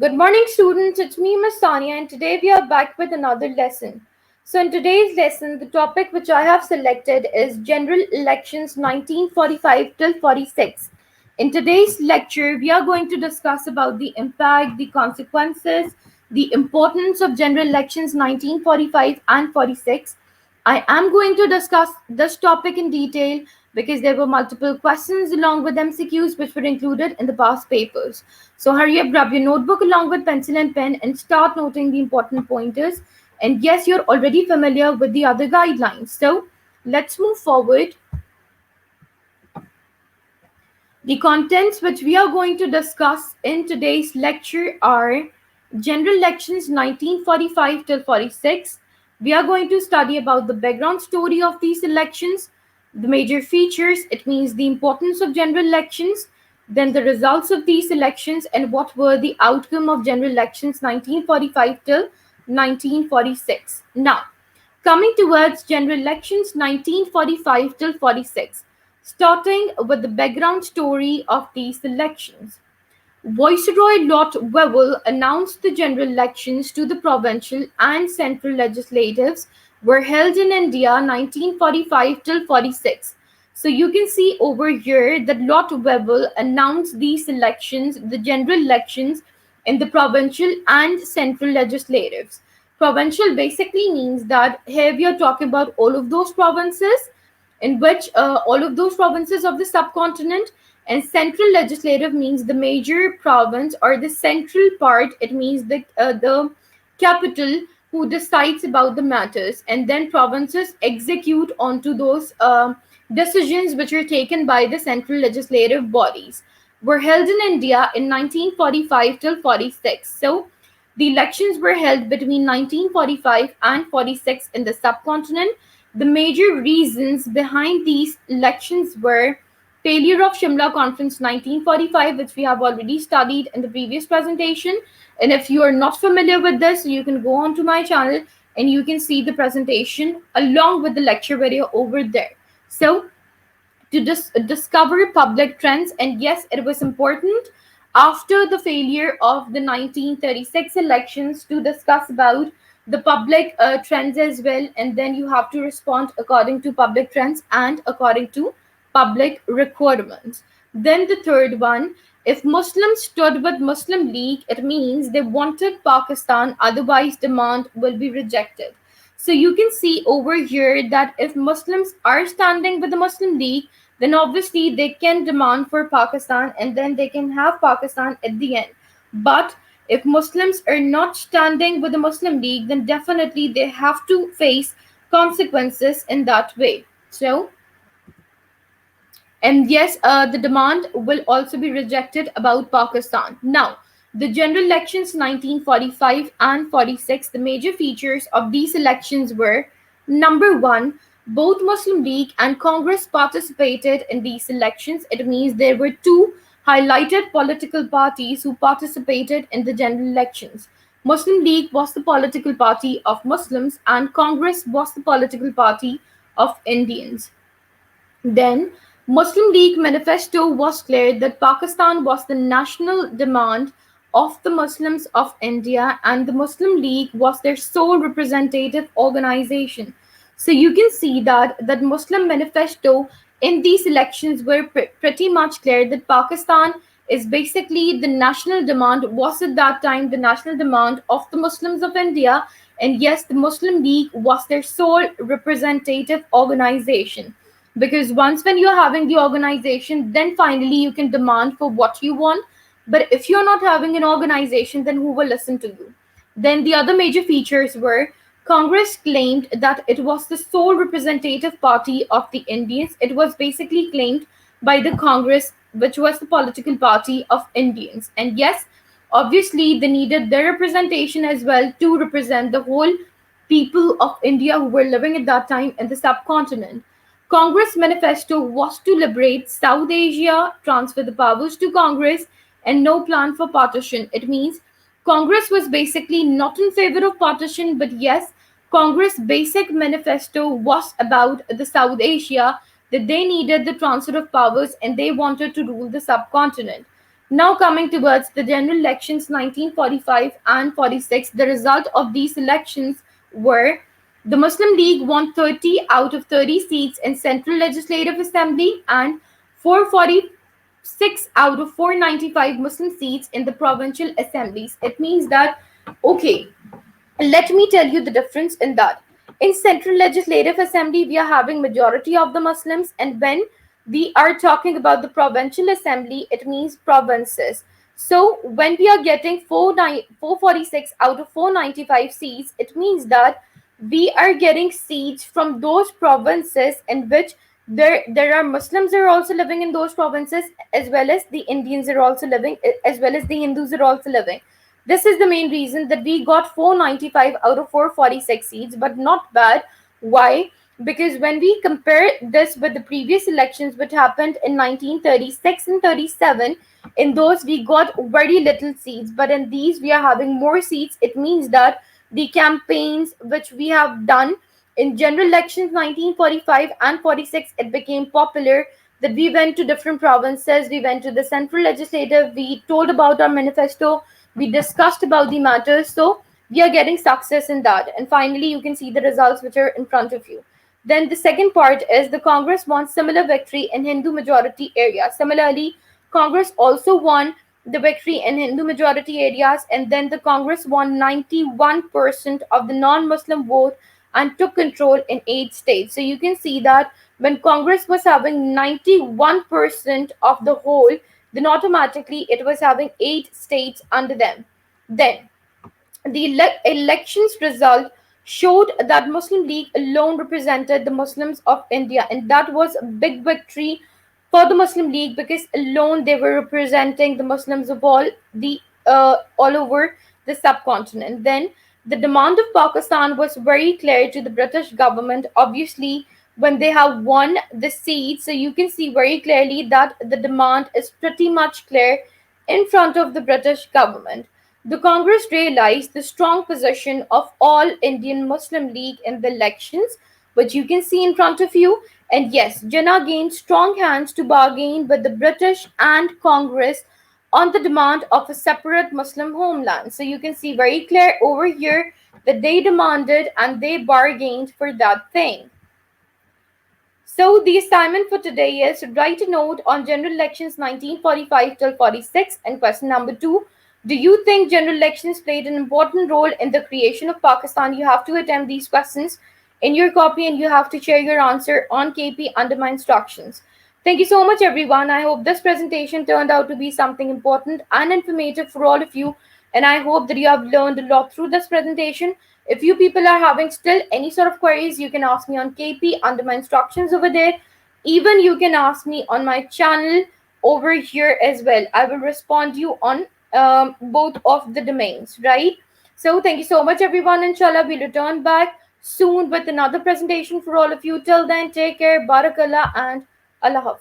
Good morning, students. It's me, Miss Tanya, and today we are back with another lesson. So, in today's lesson, the topic which I have selected is General Elections 1945 till 46. In today's lecture, we are going to discuss about the impact, the consequences, the importance of General Elections 1945 and 46. I am going to discuss this topic in detail because there were multiple questions along with MCQs which were included in the past papers. So hurry up, grab your notebook along with pencil and pen and start noting the important pointers. And yes, you're already familiar with the other guidelines. So let's move forward. The contents which we are going to discuss in today's lecture are General Elections 1945 till 46. We are going to study about the background story of these elections, the major features, it means the importance of general elections, then the results of these elections, and what were the outcome of general elections 1945 till 1946. Now, coming towards general elections 1945 till 46, starting with the background story of these elections. Viceroy Lord Wavell announced the general elections to the provincial and central legislatives were held in India 1945 till 46. So you can see over here that Lord Wavell announced these elections, the general elections, in the provincial and central legislatives. Provincial basically means that here we are talking about all of those provinces in which all of those provinces of the subcontinent, and central legislative means the major province or the central part. It means the capital who decides about the matters, and then provinces execute onto those decisions which are taken by the central legislative bodies. Were held in India in 1945 till 46. So the elections were held between 1945 and 46 in the subcontinent. The major reasons behind these elections were failure of Shimla Conference 1945, which we have already studied in the previous presentation. And if you are not familiar with this, you can go on to my channel and you can see the presentation along with the lecture video over there. So to discover public trends, and yes, it was important after the failure of the 1936 elections to discuss about the public trends as well, and then you have to respond according to public trends and according to public requirements. Then the third one, if Muslims stood with Muslim League, it means they wanted Pakistan, otherwise demand will be rejected. So you can see over here that if Muslims are standing with the Muslim League, then obviously they can demand for Pakistan and then they can have Pakistan at the end. But if Muslims are not standing with the Muslim League, then definitely they have to face consequences in that way. So, and yes, the demand will also be rejected about Pakistan. Now, the general elections 1945 and 46, the major features of these elections were number one, both Muslim League and Congress participated in these elections. It means there were two highlighted political parties who participated in the general elections. Muslim League was the political party of Muslims, and Congress was the political party of Indians. Then, Muslim League manifesto was clear that Pakistan was the national demand of the Muslims of India, and the Muslim League was their sole representative organization. So you can see that Muslim manifesto in these elections were pretty much clear that Pakistan is basically the national demand, was at that time the national demand of the Muslims of India, and yes, the Muslim League was their sole representative organization, because once when you're having the organization, then finally you can demand for what you want. But if you're not having an organization, then who will listen to you? Then the other major features were Congress claimed that it was the sole representative party of the Indians. It was basically claimed by the Congress, which was the political party of Indians. And yes, obviously they needed their representation as well to represent the whole people of India who were living at that time in the subcontinent. Congress manifesto was to liberate South Asia, transfer the powers to Congress, and no plan for partition. It means Congress was basically not in favor of partition, but yes, Congress' basic manifesto was about the South Asia, that they needed the transfer of powers and they wanted to rule the subcontinent. Now coming towards the general elections 1945 and 46, the result of these elections were the Muslim League won 30 out of 30 seats in Central Legislative Assembly and 446 out of 495 Muslim seats in the provincial assemblies. It means that, okay, let me tell you the difference in that. In Central Legislative Assembly, we are having majority of the Muslims, and when we are talking about the provincial assembly, it means provinces. So when we are getting 446 out of 495 seats, it means that we are getting seats from those provinces in which there are Muslims are also living in those provinces, as well as the Indians are also living, as well as the Hindus are also living. This is the main reason that we got 495 out of 446 seats, but not bad. Why? Because when we compare this with the previous elections, which happened in 1936 and 37, in those we got very little seats, but in these we are having more seats. It means that the campaigns which we have done in general elections 1945 and 46, it became popular that we went to different provinces, we went to the central legislative, we told about our manifesto, we discussed about the matters. So we are getting success in that, and finally you can see the results which are in front of you. Then the second part is the Congress won similar victory in Hindu majority areas. Similarly, Congress also won the victory in Hindu majority areas, and then the Congress won 91% of the non-Muslim vote and took control in 8 states. So you can see that when Congress was having 91% of the whole, then automatically it was having 8 states under them. Then the elections result showed that Muslim League alone represented the Muslims of India, and that was a big victory for the Muslim League because alone they were representing the Muslims of all over the subcontinent. Then the demand of Pakistan was very clear to the British government. Obviously, when they have won the seat, so you can see very clearly that the demand is pretty much clear in front of the British government. The Congress realized the strong position of All Indian Muslim League in the elections, which you can see in front of you. And yes, Jinnah gained strong hands to bargain with the British and Congress on the demand of a separate Muslim homeland. So you can see very clear over here that they demanded and they bargained for that thing. So the assignment for today is to write a note on general elections 1945 till 46. And question number 2, do you think general elections played an important role in the creation of Pakistan? You have to attempt these questions in your copy and you have to share your answer on KP under my instructions. Thank you so much, everyone. I hope this presentation turned out to be something important and informative for all of you. And I hope that you have learned a lot through this presentation. If you people are having still any sort of queries, you can ask me on KP under my instructions over there. Even you can ask me on my channel over here as well. I will respond you on both of the domains, right? So thank you so much, everyone. Inshallah, we'll return back soon with another presentation for all of you. Till then, take care, barakallah, and Allah Hafiz.